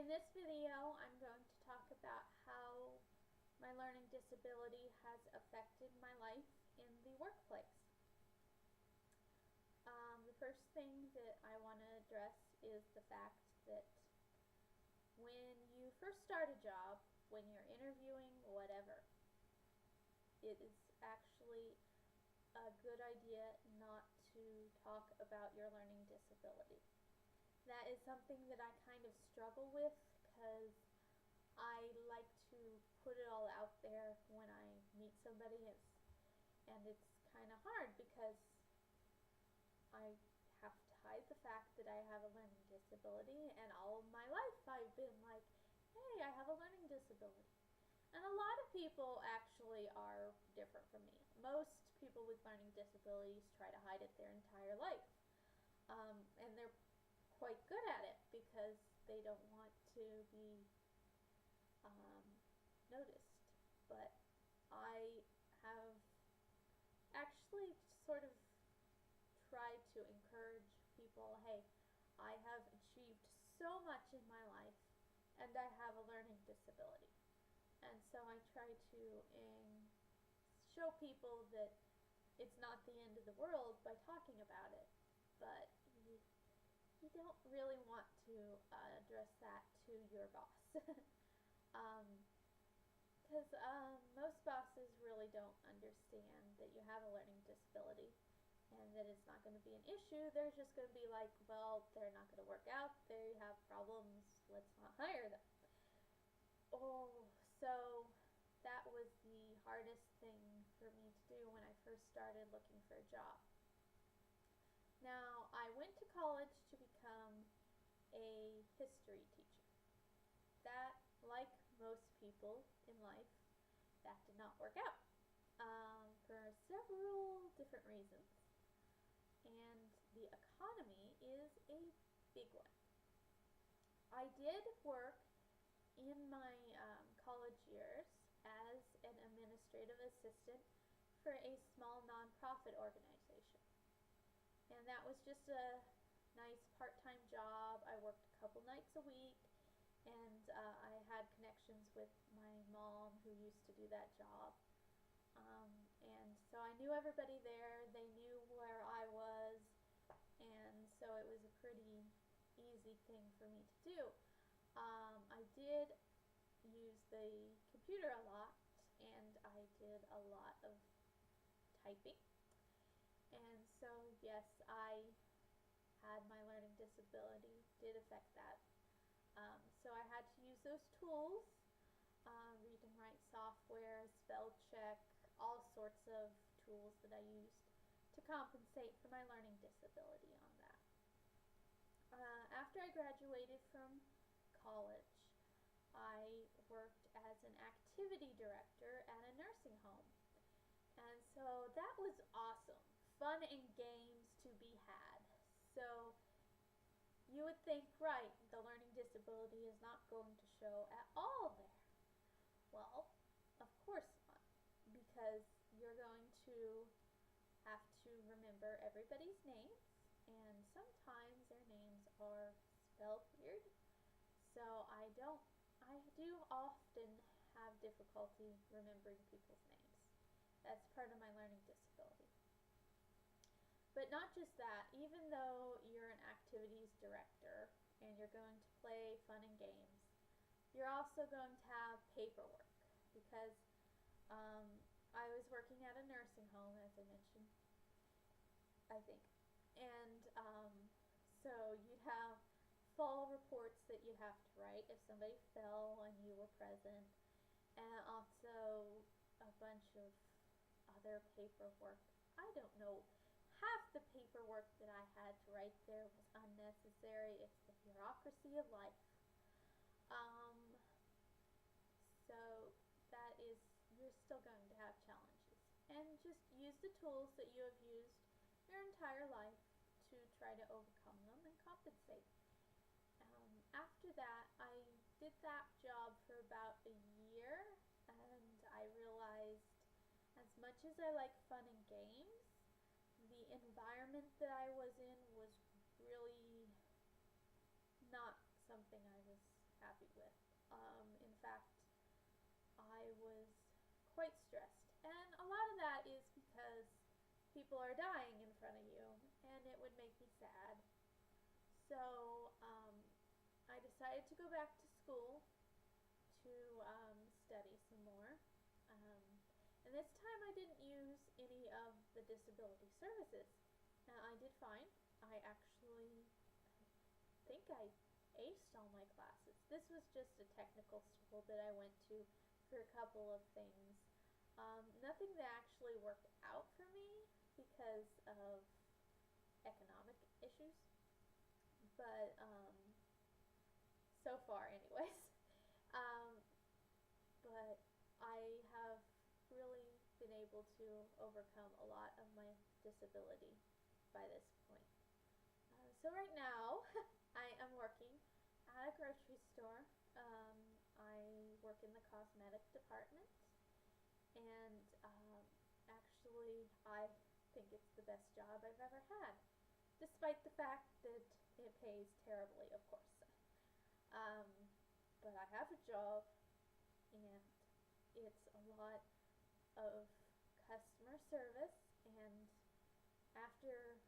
In this video, I'm going to talk about how my learning disability has affected my life in the workplace. The first thing that I want to address is the fact that when you first start a job, when you're interviewing, whatever, it is actually a good idea not to talk about your learning disability. That is something that I kind of struggle with because I like to put it all out there when I meet somebody, and it's kind of hard because I have to hide the fact that I have a learning disability, and all of my life I've been like, hey, I have a learning disability. And a lot of people actually are different from me. Most people with learning disabilities try to hide it their entire life. And they're quite good at it because they don't want to be noticed. But I have actually sort of tried to encourage people, hey, I have achieved so much in my life and I have a learning disability. And so I try to show people that it's not the end of the world by talking about it, but you don't really want to address that to your boss. Because most bosses really don't understand that you have a learning disability and that it's not going to be an issue. They're just going to be like, well, they're not going to work out, they have problems, let's not hire them. Oh, so that was the hardest thing for me to do when I first started looking for a job. Now, I went to college to become a history teacher. That, like most people in life, that did not work out for several different reasons. And the economy is a big one. I did work in my college years as an administrative assistant for a small nonprofit organization. And that was just a nice part-time job. I worked a couple nights a week, and I had connections with my mom who used to do that job. And so I knew everybody there, they knew where I was, and so it was a pretty easy thing for me to do. I did use the computer a lot, and I did a lot of typing. And so, yes, I had my learning disability, did affect that. So I had to use those tools, read and write software, spell check, all sorts of tools that I used to compensate for my learning disability on that. After I graduated from college, I worked as an activity director at a nursing home. And so that was awesome. Fun and games to be had. So you would think, right, the learning disability is not going to show at all there. Well, of course not, because you're going to have to remember everybody's names, and sometimes their names are spelled weird. So I do often have difficulty remembering people's names. That's part of my learning disability. But not just that, even though you're an activities director and you're going to play fun and games, you're also going to have paperwork because I was working at a nursing home, as I mentioned, I think. And so you'd have fall reports that you'd have to write if somebody fell and you were present, and also a bunch of other paperwork. I don't know. Half the paperwork that I had to write there was unnecessary. It's the bureaucracy of life. So that is, you're still going to have challenges. And just use the tools that you have used your entire life to try to overcome them and compensate. After that, I did that job for about a year, and I realized as much as I like fun and games, the environment that I was in was really not something I was happy with. In fact, I was quite stressed. And a lot of that is because people are dying in front of you, and it would make me sad. So I decided to go back to school to study some more. Um, and this time I didn't use any of the disability services. Now I did fine. I actually think I aced all my classes. This was just a technical school that I went to for a couple of things. Nothing that actually worked out for me because of economic issues, but so far anyways. Um, but I have really been able to overcome a lot of my disability by this point. So right now, I am working at a grocery store. I work in the cosmetic department, and actually, I think it's the best job I've ever had, despite the fact that it pays terribly, of course. Um, but I have a job, and it's a lot of customer service, and after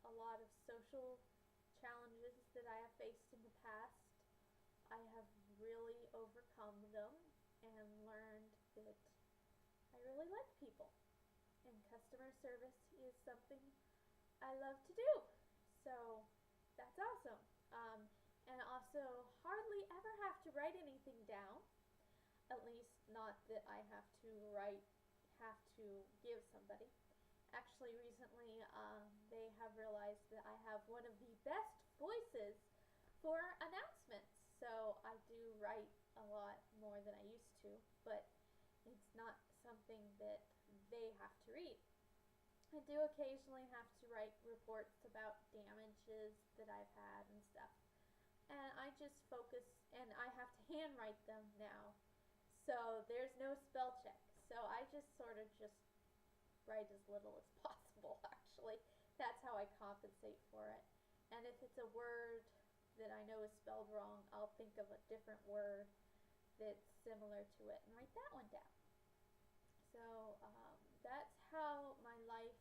a lot of social challenges that I have faced in the past, I have really overcome them and learned that I really like people, and customer service is something I love to do. So that's awesome. And also hardly ever have to write anything down, at least not that I have to give somebody. Actually, recently they have realized that I have one of the best voices for announcements. So I do write a lot more than I used to, but it's not something that they have to read. I do occasionally have to write reports about damages that I've had and stuff. And I just focus, and I have to handwrite them now. So there's no spell check. So I just sort of just write as little as possible, actually. That's how I compensate for it. And if it's a word that I know is spelled wrong, I'll think of a different word that's similar to it and write that one down. So that's how my life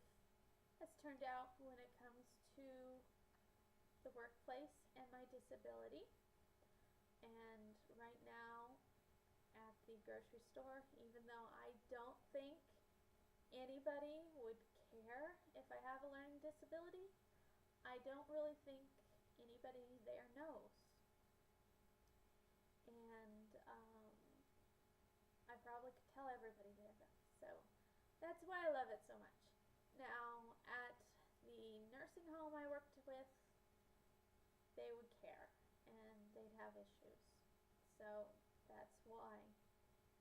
has turned out when it comes to the workplace and my disability. And right now at the grocery store, even though I don't think anybody would care if I have a learning disability, I don't really think anybody there knows. And I probably could tell everybody there though. So that's why I love it so much. Now at the nursing home I worked with, they would care and they'd have issues. So that's why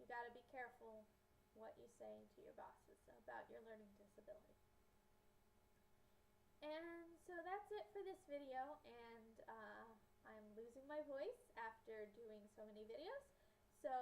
you gotta be careful what you say to your bosses about your learning disability. And so that's it for this video, and I'm losing my voice after doing so many videos. So